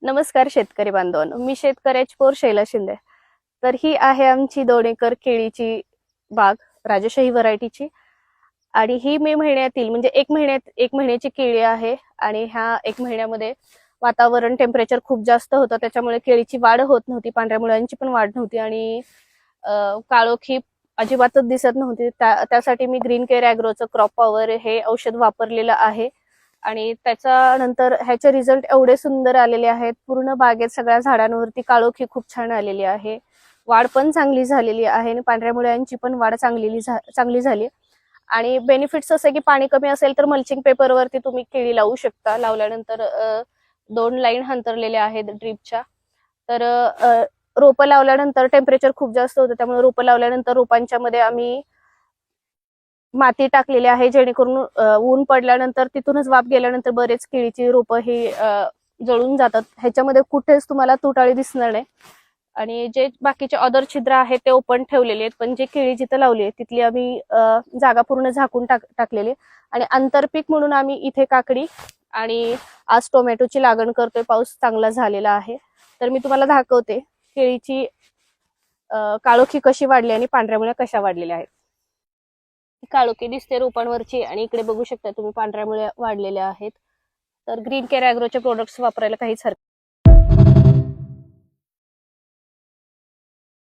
नमस्कार शेतकरी बांधवांनो, मी शेतकऱ्याची पोर शैला शिंदे. तर ही आहे आमची 2 एकर केळीची बाग, राजशाही व्हरायटीची. आणि ही मे महिन्यातील म्हणजे एक महिन्याची केळी आहे. आणि ह्या 1 महिन्यामध्ये वातावरण टेम्परेचर खूप जास्त होतं, त्याच्यामुळे केळीची वाढ होत नव्हती, पांढऱ्या मुळ्यांची पण वाढ नव्हती आणि काळोखी अजिबातच दिसत नव्हती. त्यासाठी मी ग्रीन केअर ॲग्रोचं क्रॉप पॉवर हे औषध वापरलेलं आहे. आणि त्याच्यानंतर ह्याचे रिझल्ट एवढे सुंदर आलेले आहेत. पूर्ण बागेत सगळ्या झाडांवरती काळोखी खूप छान आलेली आहे. वाढ पण चांगली झालेली आहे आणि पांढऱ्या मुळ्यांची पण वाढ चांगली झाली. आणि बेनिफिट्स असे की पाणी कमी असेल तर मल्चिंग पेपरवरती तुम्ही केळी लावू शकता. लावल्यानंतर 2 लाईन हंतरलेल्या आहेत ड्रीपच्या. तर रोपं लावल्यानंतर टेम्परेचर खूप जास्त होतं, त्यामुळे रोपं लावल्यानंतर रोपांच्या मध्ये आम्ही माती टाकलेली आहे, जेणेकरून ऊन पडल्यानंतर तिथूनच वाफ गेल्यानंतर बरेच केळीची रोपं ही जळून जातात. ह्याच्यामध्ये कुठेच तुम्हाला तुटाळी दिसणार नाही. आणि जे बाकीचे अदर छिद्र आहेत ते ओपन ठेवलेले आहेत, पण जे केळी जिथं लावली आहे तिथली आम्ही जागा पूर्ण झाकून टाकलेली. आणि आंतरपीक म्हणून आम्ही इथे काकडी आणि आज टोमॅटोची लागण करतोय. पाऊस चांगला झालेला आहे. तर मी तुम्हाला दाखवते केळीची काळोखी कशी वाढली आणि पांढऱ्या मुळ्या कशा वाढलेल्या आहेत. काळोखी दिसते रोपांवरची आणि इकडे बघू शकता तुम्ही पांढऱ्या मुळ्या वाढलेल्या आहेत. तर ग्रीन केअर ॲग्रोचे प्रोडक्ट्स वापरायला काहीच हरकत